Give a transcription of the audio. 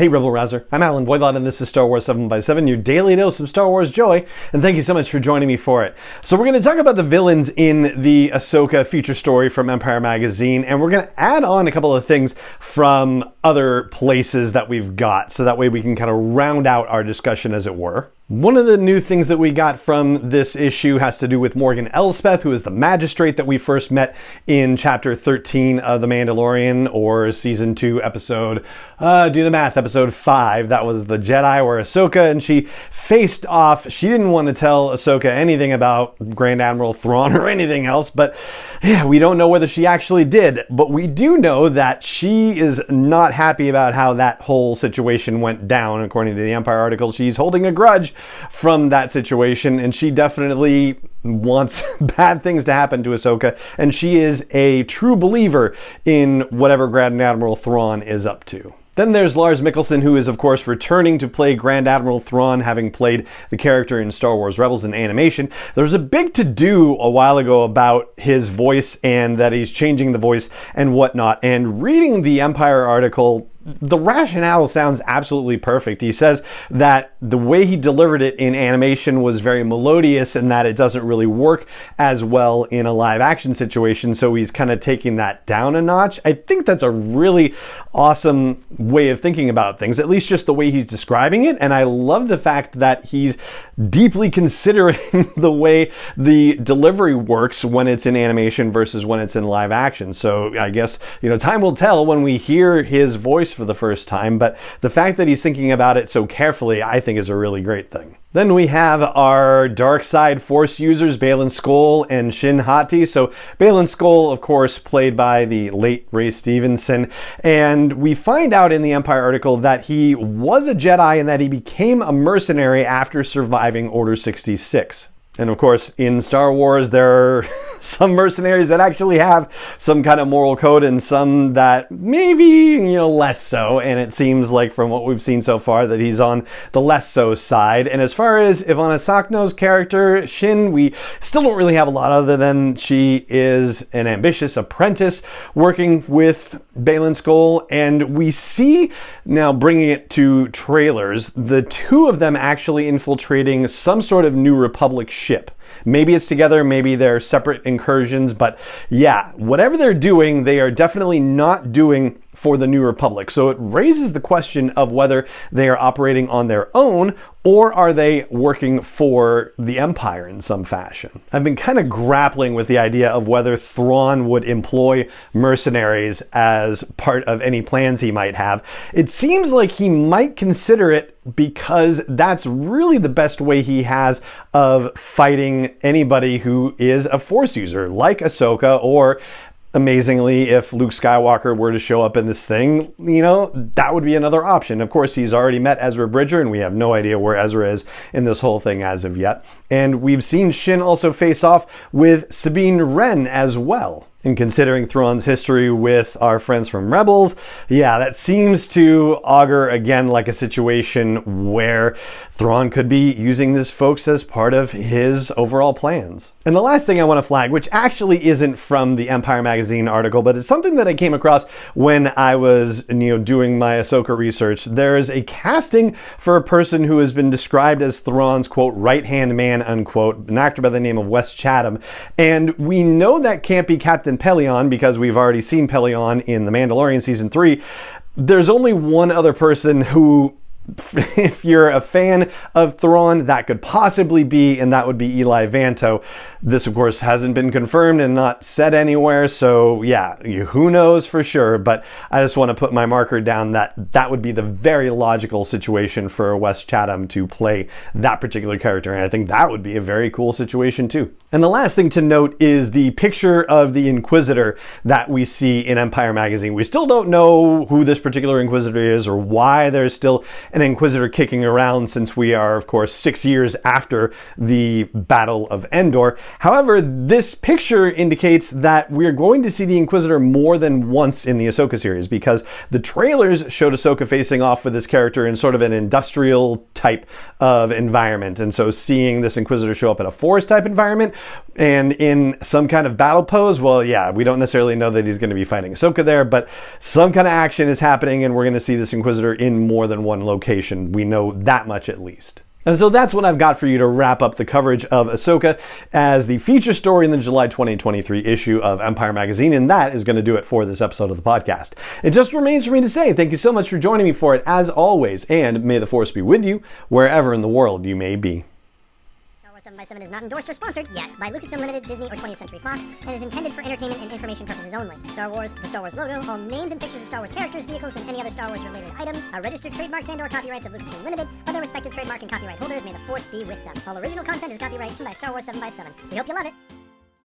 Hey Rebel Rouser, I'm Alan Voivod and this is Star Wars 7x7, your daily dose of Star Wars joy, and thank you so much for joining me for it. So we're going to talk about the villains in the Ahsoka feature story from Empire Magazine, and we're going to add on a couple of things from other places that we've got, so that way we can kind of round out our discussion, as it were. One of the new things that we got from this issue has to do with Morgan Elspeth, who is the magistrate that we first met in Chapter 13 of The Mandalorian, or Season 2, Episode, do the math, Episode 5. That was the Jedi where Ahsoka and she faced off. She didn't want to tell Ahsoka anything about Grand Admiral Thrawn or anything else, but yeah, we don't know whether she actually did. But we do know that she is not happy about how that whole situation went down. According to the Empire article, she's holding a grudge from that situation, and she definitely wants bad things to happen to Ahsoka, and she is a true believer in whatever Grand Admiral Thrawn is up to. Then there's Lars Mikkelsen, who is of course returning to play Grand Admiral Thrawn, having played the character in Star Wars Rebels in animation. There was a big to-do a while ago about his voice and that he's changing the voice and whatnot, and reading the Empire article, the rationale sounds absolutely perfect. He says that the way he delivered it in animation was very melodious and that it doesn't really work as well in a live action situation, so he's kind of taking that down a notch. I think that's a really awesome way of thinking about things, at least just the way he's describing it, and I love the fact that he's deeply considering the way the delivery works when it's in animation versus when it's in live action. So I guess, time will tell when we hear his voice for the first time, but the fact that he's thinking about it so carefully, I think, is a really great thing. Then we have our dark side Force users, Baylan Skoll and Shin Hati. So Baylan Skoll, of course, played by the late Ray Stevenson, and we find out in the Empire article that he was a Jedi and that he became a mercenary after surviving Order 66. And of course, in Star Wars, there are some mercenaries that actually have some kind of moral code and some that maybe, less so. And it seems like from what we've seen so far that he's on the less so side. And as far as Ivana Sakno's character, Shin, we still don't really have a lot other than she is an ambitious apprentice working with Baylan Skoll. And we see, now bringing it to trailers, the two of them actually infiltrating some sort of New Republic ship. Maybe it's together, maybe they're separate incursions, but yeah, whatever they're doing, they are definitely not doing for the New Republic. So it raises the question of whether they are operating on their own or are they working for the Empire in some fashion. I've been kind of grappling with the idea of whether Thrawn would employ mercenaries as part of any plans he might have. It seems like he might consider it because that's really the best way he has of fighting anybody who is a Force user, like Ahsoka, or amazingly, if Luke Skywalker were to show up in this thing, that would be another option. Of course, he's already met Ezra Bridger, and we have no idea where Ezra is in this whole thing as of yet. And we've seen Shin also face off with Sabine Wren as well. And considering Thrawn's history with our friends from Rebels, yeah, that seems to augur again like a situation where Thrawn could be using these folks as part of his overall plans. And the last thing I want to flag, which actually isn't from the Empire Magazine article, but it's something that I came across when I was, doing my Ahsoka research. There is a casting for a person who has been described as Thrawn's, quote, right-hand man, unquote, an actor by the name of Wes Chatham. And we know that can't be Captain Pelion because we've already seen Pelion in The Mandalorian Season 3. There's only one other person who, if you're a fan of Thrawn, that could possibly be, and that would be Eli Vanto. This, of course, hasn't been confirmed and not said anywhere, so yeah, who knows for sure, but I just want to put my marker down that that would be the very logical situation for Wes Chatham to play that particular character, and I think that would be a very cool situation too. And the last thing to note is the picture of the Inquisitor that we see in Empire Magazine. We still don't know who this particular Inquisitor is or why there's still an Inquisitor kicking around, since we are, of course, 6 years after the Battle of Endor. However, this picture indicates that we're going to see the Inquisitor more than once in the Ahsoka series, because the trailers showed Ahsoka facing off with this character in sort of an industrial type of environment. And so seeing this Inquisitor show up in a forest type environment And in some kind of battle pose, well, yeah, we don't necessarily know that he's going to be fighting Ahsoka there, but some kind of action is happening, and we're going to see this Inquisitor in more than one location. We know that much at least. And so that's what I've got for you to wrap up the coverage of Ahsoka as the feature story in the July 2023 issue of Empire Magazine, and that is going to do it for this episode of the podcast. It just remains for me to say thank you so much for joining me for it, as always, and may the Force be with you wherever in the world you may be. 7x7 is not endorsed or sponsored yet by Lucasfilm Limited, Disney, or 20th Century Fox, and is intended for entertainment and information purposes only. Star Wars, the Star Wars logo, all names and pictures of Star Wars characters, vehicles, and any other Star Wars related items are registered trademarks and/or copyrights of Lucasfilm Limited, or their respective trademark and copyright holders. May the Force be with them. All original content is copyright by Star Wars 7x7. We hope you love it.